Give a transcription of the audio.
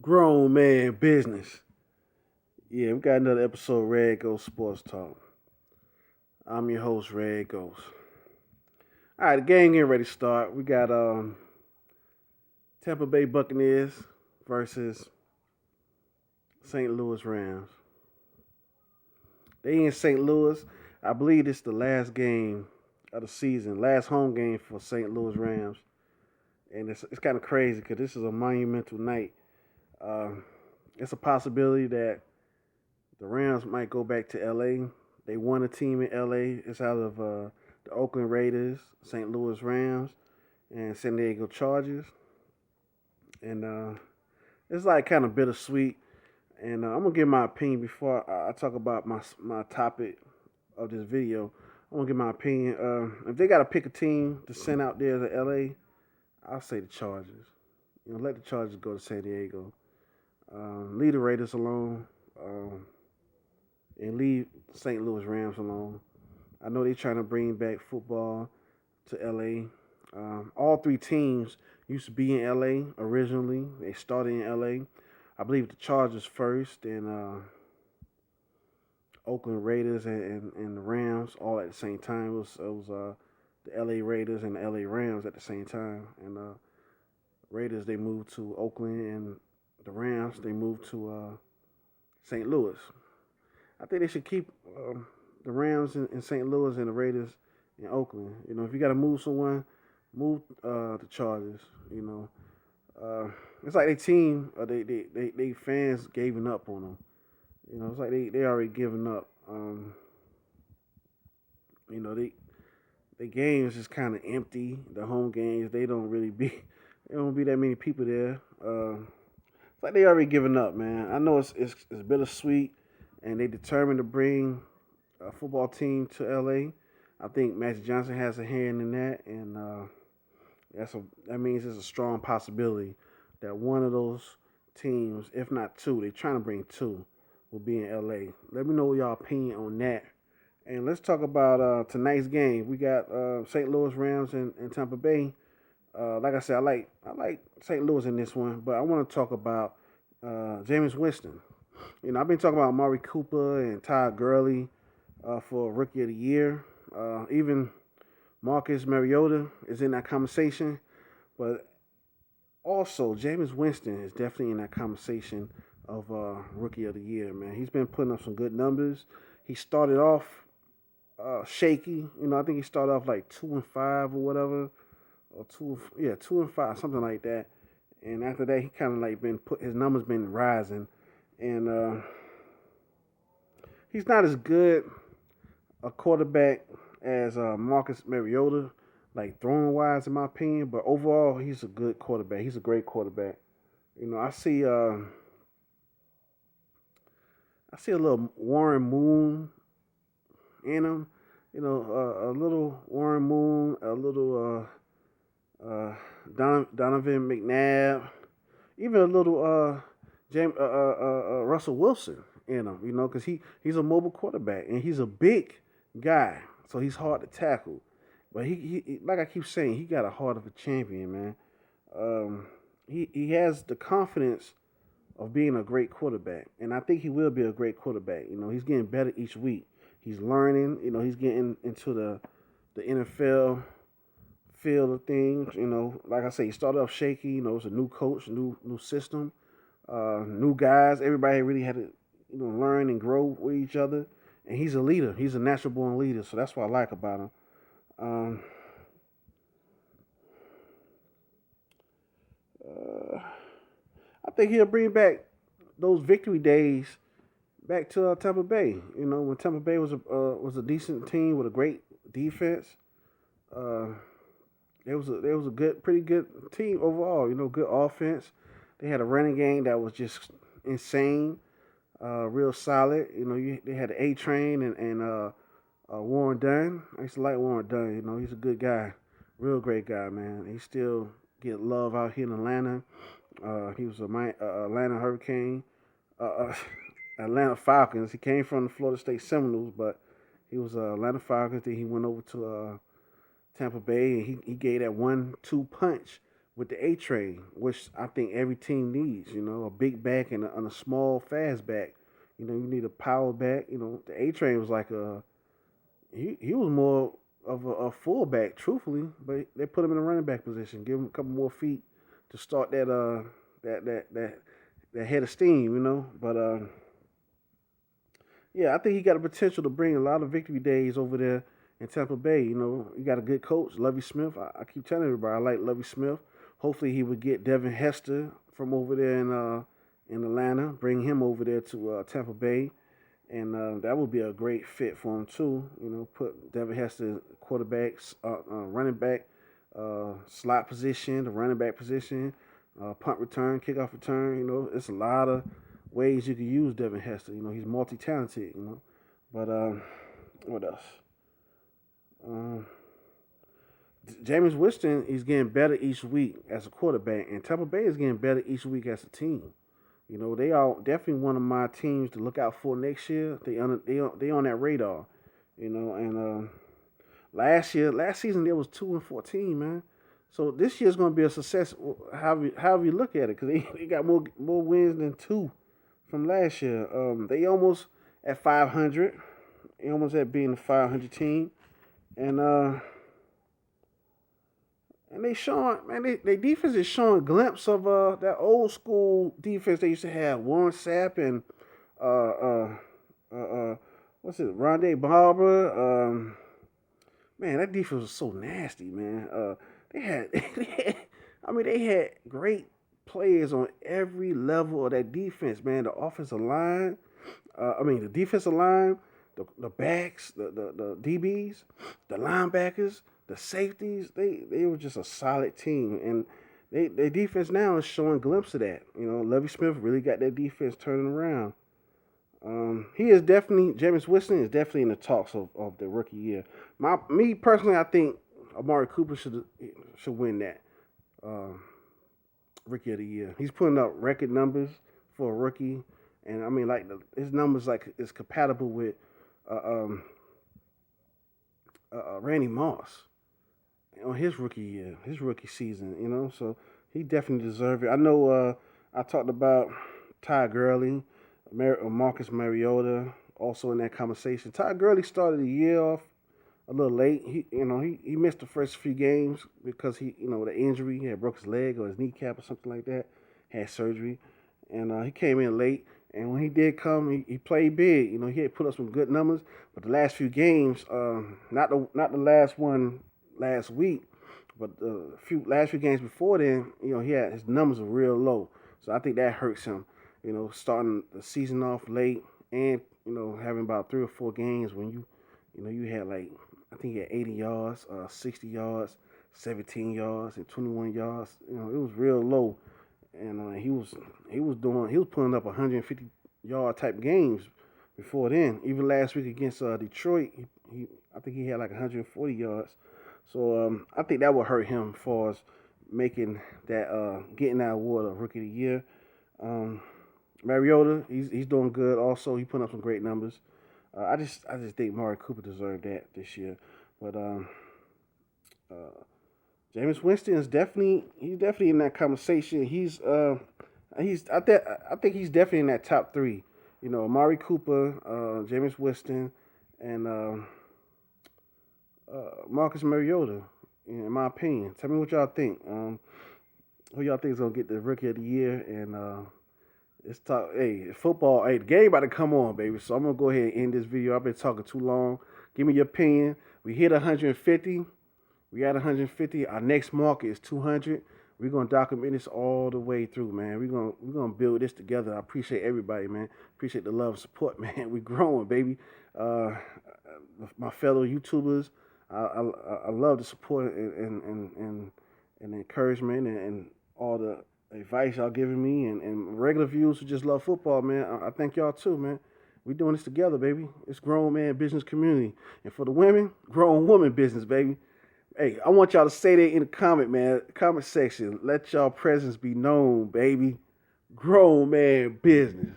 Grown man business. Yeah, we got another episode of Red Ghost Sports Talk. I'm your host, Red Ghost. All right, the game getting ready to start. We got Tampa Bay Buccaneers versus St. Louis Rams. They in St. Louis. I believe this is the last game of the season, last home game for St. Louis Rams, and it's kind of crazy because this is a monumental night. Uh, it's a possibility that the Rams might go back to LA. They won a team in LA. It's out of the Oakland Raiders, St. Louis Rams, and San Diego Chargers. And it's like kind of bittersweet. And I'm gonna give my opinion before I talk about my topic of this video. I'm gonna give my opinion. If they gotta pick a team to send out there to LA, I'll say the Chargers. Let the Chargers go to San Diego. Leave the Raiders alone. And leave St. Louis Rams alone. I know they're trying to bring back football to LA. All three teams used to be in LA originally. They started in LA. I believe the Chargers first, and Oakland Raiders and the Rams all at the same time. It was the LA Raiders and the LA Rams at the same time. And Raiders they moved to Oakland, and the Rams they moved to St. Louis. I think they should keep the Rams in St. Louis and the Raiders in Oakland. If you got to move someone, move the Chargers. It's like they team, they fans giving up on them. It's like they already given up. They games is kind of empty. The home games they don't really be. There don't be that many people there. It's like they already given up, man. I know it's bittersweet, and they determined to bring a football team to LA. I think Magic Johnson has a hand in that, and that means there's a strong possibility that one of those teams, if not two, they're trying to bring two, will be in LA. Let me know y'all opinion on that. And let's talk about tonight's game. We got St. Louis Rams and Tampa Bay. Like I said, I like St. Louis in this one, but I want to talk about Jameis Winston. I've been talking about Amari Cooper and Todd Gurley for Rookie of the Year. Even Marcus Mariota is in that conversation, but also Jameis Winston is definitely in that conversation of Rookie of the Year. Man, he's been putting up some good numbers. He started off shaky. I think he started off like 2-5 or whatever, or 2-5, something like that. And after that, he kind of like his numbers been rising, and he's not as good a quarterback as Marcus Mariota, like throwing wise, in my opinion. But overall, he's a good quarterback. He's a great quarterback. I see a little Warren Moon in him. A little Warren Moon, a little Donovan McNabb, even a little Russell Wilson in him. Because he's a mobile quarterback and he's a big guy, so he's hard to tackle. But he like I keep saying, he got a heart of a champion, man. He has the confidence of being a great quarterback, and I think he will be a great quarterback. He's getting better each week. He's learning. He's getting into the NFL field of things. Like I say, he started off shaky. It's a new coach, new system, new guys. Everybody really had to learn and grow with each other. And he's a leader. He's a natural born leader. So that's what I like about him. Um, uh, I think he'll bring back those victory days back to Tampa Bay. When Tampa Bay was a decent team with a great defense. Uh, it was a pretty good team overall. Good offense. They had a running game that was just insane, real solid. They had the A Train and Warren Dunn. I used to like Warren Dunn. He's a good guy, real great guy, man. He still get love out here in Atlanta. He was Atlanta Hurricane, uh, Atlanta Falcons. He came from the Florida State Seminoles, but he was Atlanta Falcons. Then he went over to Tampa Bay, and he gave that 1-2 punch with the A train, which I think every team needs. A big back and a small fast back. You need a power back. The A train was like he was more of a fullback, truthfully, but they put him in a running back position, give him a couple more feet to start that head of steam. But yeah, I think he got the potential to bring a lot of victory days over there in Tampa Bay. You got a good coach, Lovie Smith. I keep telling everybody I like Lovie Smith. Hopefully, he would get Devin Hester from over there in Atlanta, bring him over there to Tampa Bay, and that would be a great fit for him too. Put Devin Hester quarterbacks, running back, slot position, the running back position, punt return, kickoff return. It's a lot of ways you can use Devin Hester. He's multi-talented. But what else? Jameis Winston is getting better each week as a quarterback, and Tampa Bay is getting better each week as a team. They are definitely one of my teams to look out for next year. They on that radar. And last season they was 2-14, man. So this year's going to be a success. However you look at it, because they got more wins than 2 from last year. They almost at 500. They almost at being a 500 team, and they showing, man, they defense is showing a glimpse of that old school defense they used to have. Warren Sapp and what's it, Rondé Barber. Man, that defense was so nasty, man. They had, they had great players on every level of that defense, man. The offensive line, the defensive line, the backs, the DBs, the linebackers, the safeties. They were just a solid team, and their defense now is showing a glimpse of that. Lovie Smith really got that defense turning around. Jameis Winston is definitely in the talks of the rookie year. Me personally, I think Amari Cooper should win that rookie of the year. He's putting up record numbers for a rookie, and his numbers is compatible with Randy Moss on his rookie year, his rookie season. So he definitely deserves it. I know I talked about Ty Gurley, Marcus Mariota, also in that conversation. Ty Gurley started the year off a little late. He missed the first few games because the injury. He had broke his leg or his kneecap or something like that. Had surgery, and he came in late. And when he did come, he played big. He had put up some good numbers. But the last few games, not the last one last week, but the last few games before then, his numbers were real low. So I think that hurts him. Starting the season off late and having about 3 or 4 games when you had I think he had 80 yards, 60 yards, 17 yards, and 21 yards. It was real low. And he was putting up 150 yard type games before then. Even last week against Detroit, I think he had 140 yards. So I think that would hurt him as far as making that getting that award of Rookie of the Year. Mariota, he's doing good. Also, he putting up some great numbers. I just think Amari Cooper deserved that this year. But Jameis Winston is definitely in that conversation. I think he's definitely in that top 3. Amari Cooper, Jameis Winston, and Marcus Mariota. In my opinion, tell me what y'all think. Who y'all think is gonna get the Rookie of the Year? And it's talk. Hey, football. Hey, the game about to come on, baby. So I'm gonna go ahead and end this video. I've been talking too long. Give me your opinion. We hit 150. We at 150. Our next market is 200. We're gonna document this all the way through, man. We're gonna build this together. I appreciate everybody, man. Appreciate the love and support, man. We're growing, baby. My fellow YouTubers, I love the support and encouragement and all the advice y'all giving me and regular viewers who just love football, man. I thank y'all too, man. We doing this together, baby. It's grown man business community, and for the women, grown woman business, baby. Hey, I want y'all to say that in the comment section. Let y'all presence be known, baby. Grown man business.